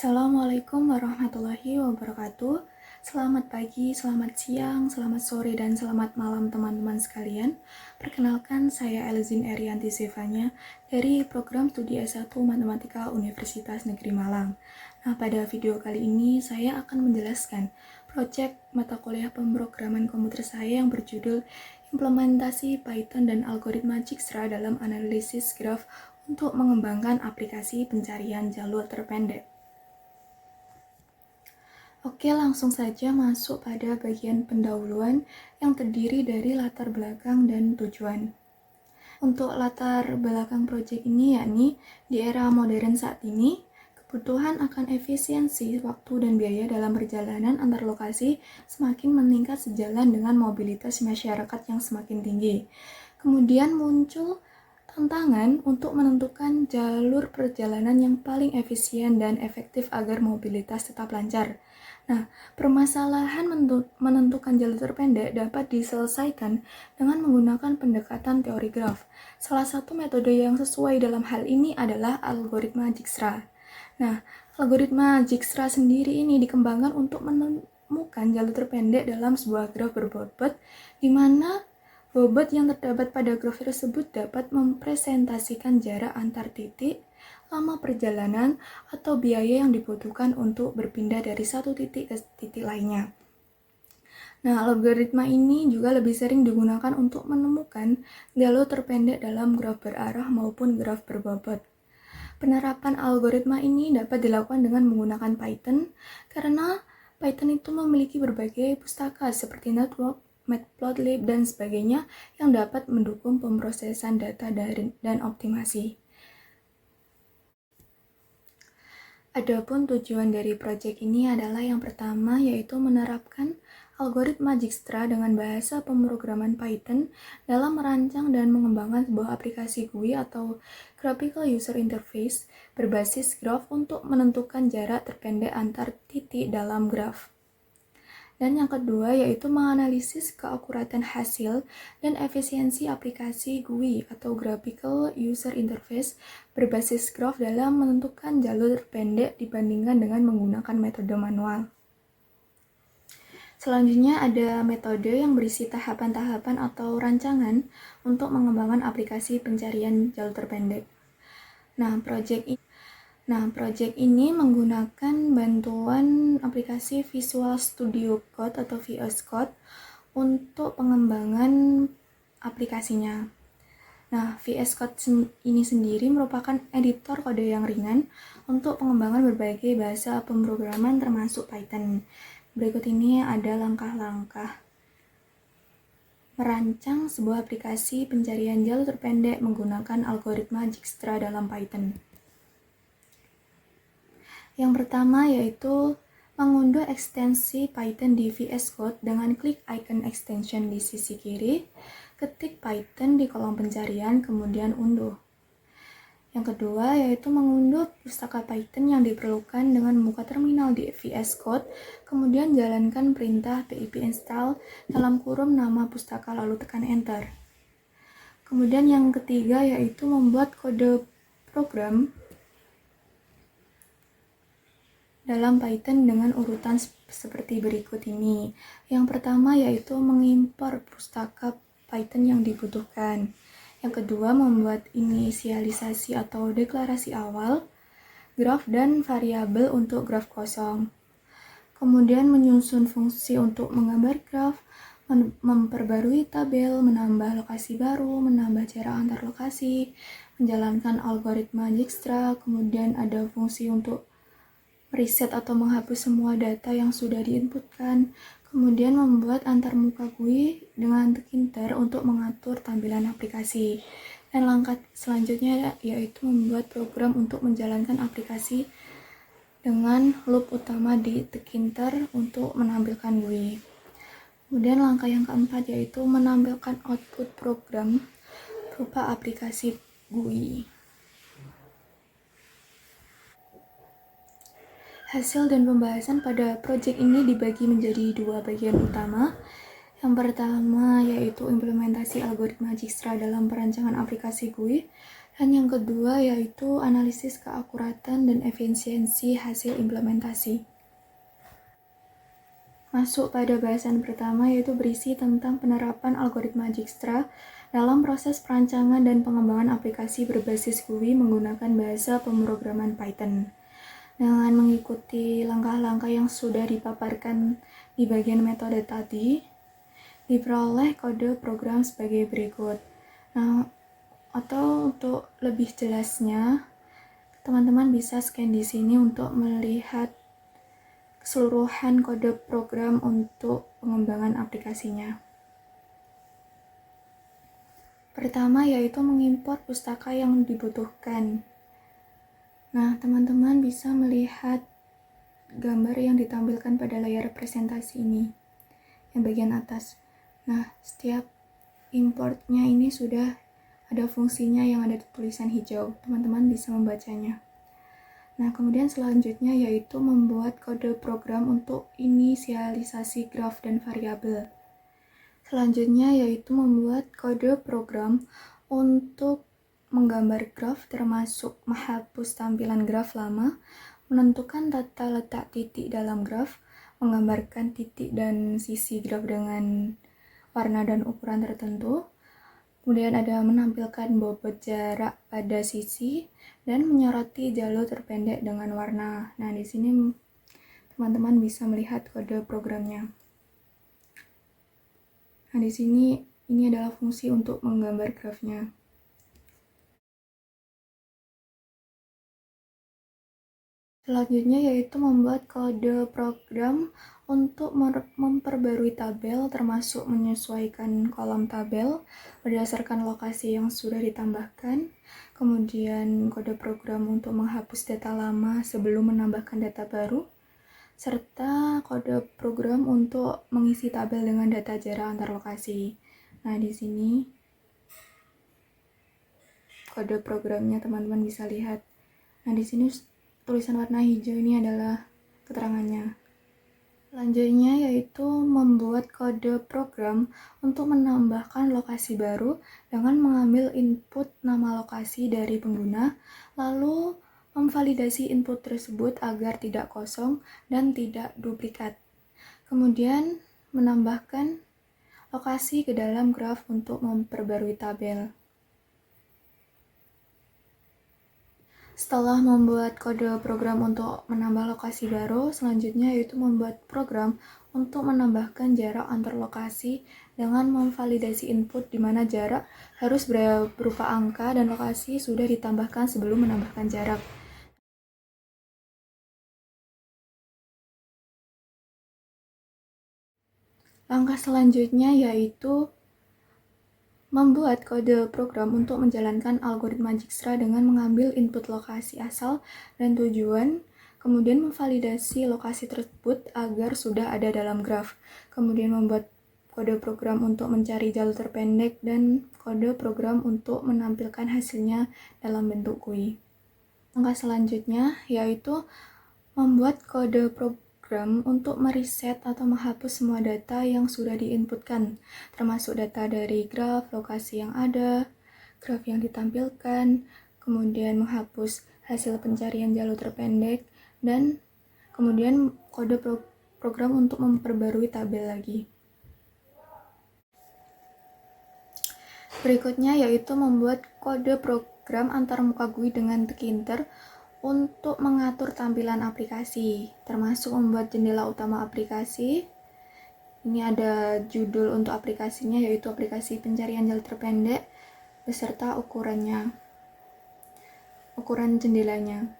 Assalamualaikum warahmatullahi wabarakatuh. Selamat pagi, selamat siang, selamat sore, dan selamat malam teman-teman sekalian. Perkenalkan, saya Elizin Erianti Zevanya dari program studi S1 Matematika Universitas Negeri Malang. Nah, pada video kali ini saya akan menjelaskan proyek mata kuliah pemrograman komputer saya yang berjudul Implementasi Python dan Algoritma Dijkstra dalam Analisis Graf untuk mengembangkan aplikasi pencarian jalur terpendek. Oke, langsung saja masuk pada bagian pendahuluan yang terdiri dari latar belakang dan tujuan. Untuk latar belakang proyek ini yakni di era modern saat ini, kebutuhan akan efisiensi waktu dan biaya dalam perjalanan antar lokasi semakin meningkat sejalan dengan mobilitas masyarakat yang semakin tinggi. Kemudian muncul tantangan untuk menentukan jalur perjalanan yang paling efisien dan efektif agar mobilitas tetap lancar. Nah, permasalahan menentukan jalur terpendek dapat diselesaikan dengan menggunakan pendekatan teori graf. Salah satu metode yang sesuai dalam hal ini adalah algoritma Dijkstra. Nah, algoritma Dijkstra sendiri ini dikembangkan untuk menemukan jalur terpendek dalam sebuah graf berbobot, di mana bobot yang terdapat pada graf tersebut dapat mempresentasikan jarak antar titik, lama perjalanan, atau biaya yang dibutuhkan untuk berpindah dari satu titik ke titik lainnya. Nah, algoritma ini juga lebih sering digunakan untuk menemukan jalur terpendek dalam graf berarah maupun graf berbobot. Penerapan algoritma ini dapat dilakukan dengan menggunakan Python karena Python itu memiliki berbagai pustaka seperti Network, Matplotlib, dan sebagainya yang dapat mendukung pemrosesan data dan optimasi. Adapun tujuan dari proyek ini adalah yang pertama yaitu menerapkan algoritma Dijkstra dengan bahasa pemrograman Python dalam merancang dan mengembangkan sebuah aplikasi GUI atau Graphical User Interface berbasis graf untuk menentukan jarak terpendek antar titik dalam graf. Dan yang kedua yaitu menganalisis keakuratan hasil dan efisiensi aplikasi GUI atau Graphical User Interface berbasis graf dalam menentukan jalur pendek dibandingkan dengan menggunakan metode manual. Selanjutnya ada metode yang berisi tahapan-tahapan atau rancangan untuk mengembangkan aplikasi pencarian jalur terpendek. Proyek ini menggunakan bantuan aplikasi Visual Studio Code atau VS Code untuk pengembangan aplikasinya. Nah, VS Code ini sendiri merupakan editor kode yang ringan untuk pengembangan berbagai bahasa pemrograman termasuk Python. Berikut ini ada langkah-langkah merancang sebuah aplikasi pencarian jalur terpendek menggunakan algoritma Dijkstra dalam Python. Yang pertama yaitu mengunduh ekstensi Python di VS Code dengan klik icon extension di sisi kiri, ketik Python di kolom pencarian, kemudian unduh. Yang kedua yaitu mengunduh pustaka Python yang diperlukan dengan membuka terminal di VS Code, kemudian jalankan perintah pip install dalam kurung nama pustaka lalu tekan enter. Kemudian yang ketiga yaitu membuat kode program dalam Python dengan urutan seperti berikut ini. Yang pertama yaitu mengimpor pustaka Python yang dibutuhkan. Yang kedua membuat inisialisasi atau deklarasi awal, graf dan variabel untuk graf kosong. Kemudian menyusun fungsi untuk menggambar graf, memperbarui tabel, menambah lokasi baru, menambah jarak antar lokasi, menjalankan algoritma Dijkstra, kemudian ada fungsi untuk reset atau menghapus semua data yang sudah diinputkan, kemudian membuat antarmuka GUI dengan tekinter untuk mengatur tampilan aplikasi. Dan langkah selanjutnya yaitu membuat program untuk menjalankan aplikasi dengan loop utama di tekinter untuk menampilkan GUI. Kemudian langkah yang keempat yaitu menampilkan output program berupa aplikasi GUI. Hasil dan pembahasan pada proyek ini dibagi menjadi dua bagian utama. Yang pertama yaitu implementasi algoritma Dijkstra dalam perancangan aplikasi GUI, dan yang kedua yaitu analisis keakuratan dan efisiensi hasil implementasi. Masuk pada bahasan pertama yaitu berisi tentang penerapan algoritma Dijkstra dalam proses perancangan dan pengembangan aplikasi berbasis GUI menggunakan bahasa pemrograman Python. Dengan mengikuti langkah-langkah yang sudah dipaparkan di bagian metode tadi, diperoleh kode program sebagai berikut. Nah, atau untuk lebih jelasnya, teman-teman bisa scan di sini untuk melihat keseluruhan kode program untuk pengembangan aplikasinya. Pertama yaitu mengimpor pustaka yang dibutuhkan. Nah, teman-teman bisa melihat gambar yang ditampilkan pada layar presentasi ini, yang bagian atas. Nah, setiap importnya ini sudah ada fungsinya yang ada di tulisan hijau. Teman-teman bisa membacanya. Nah, kemudian selanjutnya yaitu membuat kode program untuk inisialisasi graf dan variabel. Selanjutnya yaitu membuat kode program untuk menggambar graf termasuk menghapus tampilan graf lama, menentukan tata letak titik dalam graf, menggambarkan titik dan sisi graf dengan warna dan ukuran tertentu. Kemudian ada menampilkan bobot jarak pada sisi dan menyoroti jalur terpendek dengan warna. Nah, di sini teman-teman bisa melihat kode programnya. Nah, di sini ini adalah fungsi untuk menggambar grafnya. Selanjutnya yaitu membuat kode program untuk memperbarui tabel, termasuk menyesuaikan kolom tabel berdasarkan lokasi yang sudah ditambahkan. Kemudian kode program untuk menghapus data lama sebelum menambahkan data baru, serta kode program untuk mengisi tabel dengan data jarak antar lokasi. Nah, di sini kode programnya teman-teman bisa lihat. Nah, di sini tulisan warna hijau ini adalah keterangannya. Selanjutnya yaitu membuat kode program untuk menambahkan lokasi baru dengan mengambil input nama lokasi dari pengguna, lalu memvalidasi input tersebut agar tidak kosong dan tidak duplikat. Kemudian menambahkan lokasi ke dalam graf untuk memperbarui tabel. Setelah membuat kode program untuk menambah lokasi baru, selanjutnya yaitu membuat program untuk menambahkan jarak antar lokasi dengan memvalidasi input di mana jarak harus berupa angka dan lokasi sudah ditambahkan sebelum menambahkan jarak. Langkah selanjutnya yaitu membuat kode program untuk menjalankan algoritma Dijkstra dengan mengambil input lokasi asal dan tujuan, kemudian memvalidasi lokasi tersebut agar sudah ada dalam graf, kemudian membuat kode program untuk mencari jalur terpendek, dan kode program untuk menampilkan hasilnya dalam bentuk GUI. Langkah selanjutnya yaitu membuat kode program untuk mereset atau menghapus semua data yang sudah diinputkan, termasuk data dari graf, lokasi yang ada, graf yang ditampilkan, kemudian menghapus hasil pencarian jalur terpendek, dan kemudian kode program untuk memperbarui tabel lagi. Berikutnya yaitu membuat kode program antarmuka GUI dengan Tkinter untuk mengatur tampilan aplikasi, termasuk membuat jendela utama aplikasi. Ini ada judul untuk aplikasinya, yaitu aplikasi pencarian jalur terpendek beserta ukuran jendelanya.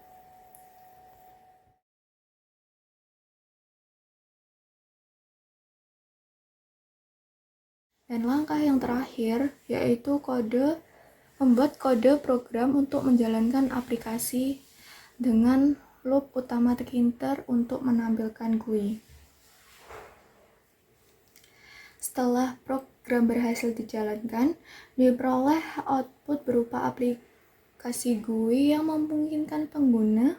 Dan langkah yang terakhir yaitu membuat kode program untuk menjalankan aplikasi dengan loop utama Tkinter untuk menampilkan GUI. Setelah program berhasil dijalankan, diperoleh output berupa aplikasi GUI yang memungkinkan pengguna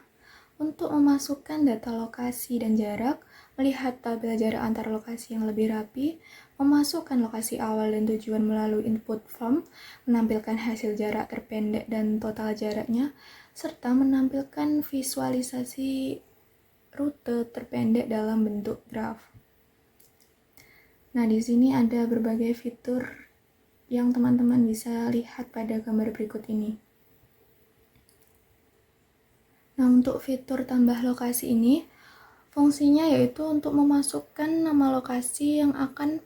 untuk memasukkan data lokasi dan jarak, melihat tabel jarak antar lokasi yang lebih rapi, memasukkan lokasi awal dan tujuan melalui input form, menampilkan hasil jarak terpendek dan total jaraknya, serta menampilkan visualisasi rute terpendek dalam bentuk graf. Nah, di sini ada berbagai fitur yang teman-teman bisa lihat pada gambar berikut ini. Nah, untuk fitur tambah lokasi ini, fungsinya yaitu untuk memasukkan nama lokasi yang akan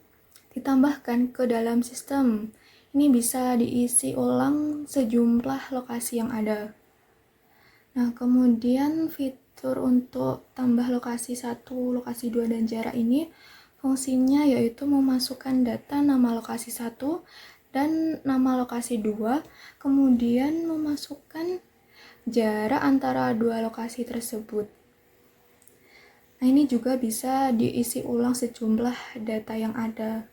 ditambahkan ke dalam sistem. Ini bisa diisi ulang sejumlah lokasi yang ada. Nah, kemudian fitur untuk tambah lokasi 1, lokasi 2, dan jarak ini fungsinya yaitu memasukkan data nama lokasi 1 dan nama lokasi 2, kemudian memasukkan jarak antara dua lokasi tersebut. Nah, ini juga bisa diisi ulang sejumlah data yang ada.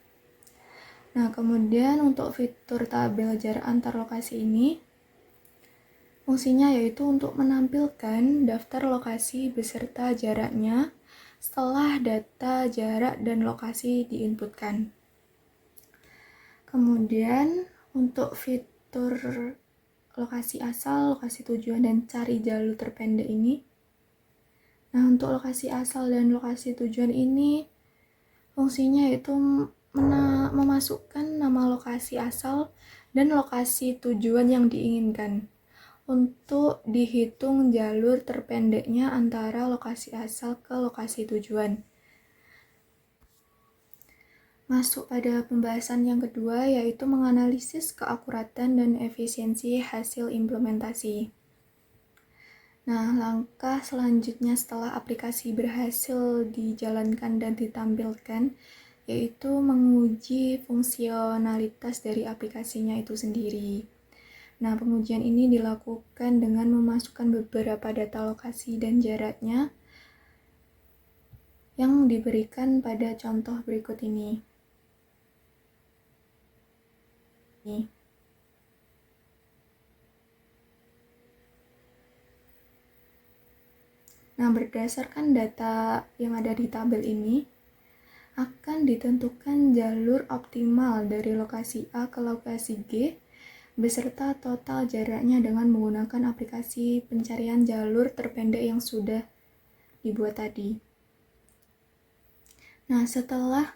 Nah, kemudian untuk fitur tabel jarak antar lokasi ini, fungsinya yaitu untuk menampilkan daftar lokasi beserta jaraknya setelah data jarak dan lokasi diinputkan. Kemudian untuk fitur lokasi asal, lokasi tujuan, dan cari jalur terpendek ini. Nah, untuk lokasi asal dan lokasi tujuan ini fungsinya yaitu memasukkan nama lokasi asal dan lokasi tujuan yang diinginkan untuk dihitung jalur terpendeknya antara lokasi asal ke lokasi tujuan. Masuk pada pembahasan yang kedua, yaitu menganalisis keakuratan dan efisiensi hasil implementasi. Nah, langkah selanjutnya setelah aplikasi berhasil dijalankan dan ditampilkan, yaitu menguji fungsionalitas dari aplikasinya itu sendiri. Nah, pengujian ini dilakukan dengan memasukkan beberapa data lokasi dan jaraknya yang diberikan pada contoh berikut ini. Nah, berdasarkan data yang ada di tabel ini, akan ditentukan jalur optimal dari lokasi A ke lokasi G beserta total jaraknya dengan menggunakan aplikasi pencarian jalur terpendek yang sudah dibuat tadi. Nah, setelah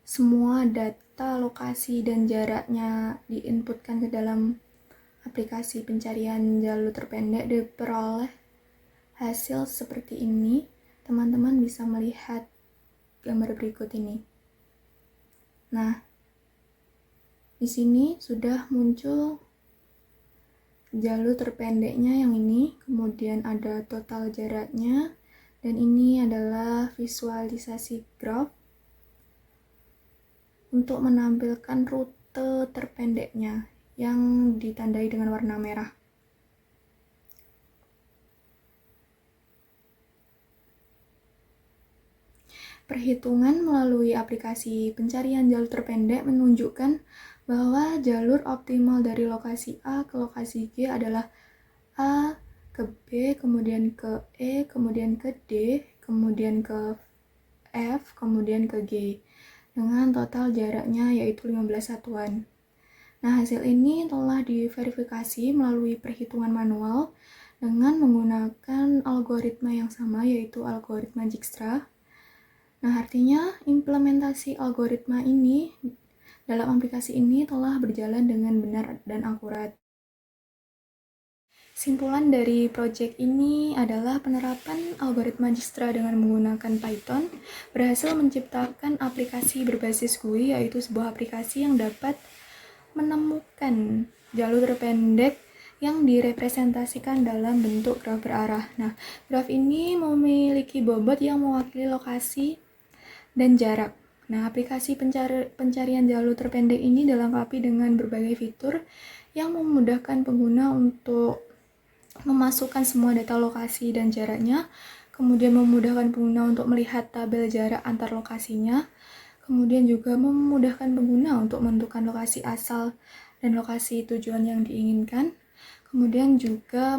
semua data lokasi dan jaraknya diinputkan ke dalam aplikasi pencarian jalur terpendek, diperoleh hasil seperti ini. Teman-teman bisa melihat gambar berikut ini. Nah, di sini sudah muncul jalur terpendeknya yang ini, kemudian ada total jaraknya, dan ini adalah visualisasi graf untuk menampilkan rute terpendeknya yang ditandai dengan warna merah. Perhitungan melalui aplikasi pencarian jalur terpendek menunjukkan bahwa jalur optimal dari lokasi A ke lokasi G adalah A ke B, kemudian ke E, kemudian ke D, kemudian ke F, kemudian ke G, dengan total jaraknya yaitu 15 satuan. Nah, hasil ini telah diverifikasi melalui perhitungan manual dengan menggunakan algoritma yang sama, yaitu algoritma Dijkstra. Nah, artinya implementasi algoritma ini dalam aplikasi ini telah berjalan dengan benar dan akurat. Simpulan dari proyek ini adalah penerapan algoritma Dijkstra dengan menggunakan Python berhasil menciptakan aplikasi berbasis GUI, yaitu sebuah aplikasi yang dapat menemukan jalur terpendek yang direpresentasikan dalam bentuk graf berarah. Nah, graf ini memiliki bobot yang mewakili lokasi dan jarak. Nah, aplikasi pencarian jalur terpendek ini dilengkapi dengan berbagai fitur yang memudahkan pengguna untuk memasukkan semua data lokasi dan jaraknya, kemudian memudahkan pengguna untuk melihat tabel jarak antar lokasinya, kemudian juga memudahkan pengguna untuk menentukan lokasi asal dan lokasi tujuan yang diinginkan, kemudian juga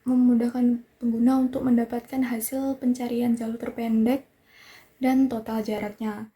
memudahkan pengguna untuk mendapatkan hasil pencarian jalur terpendek dan total jaraknya.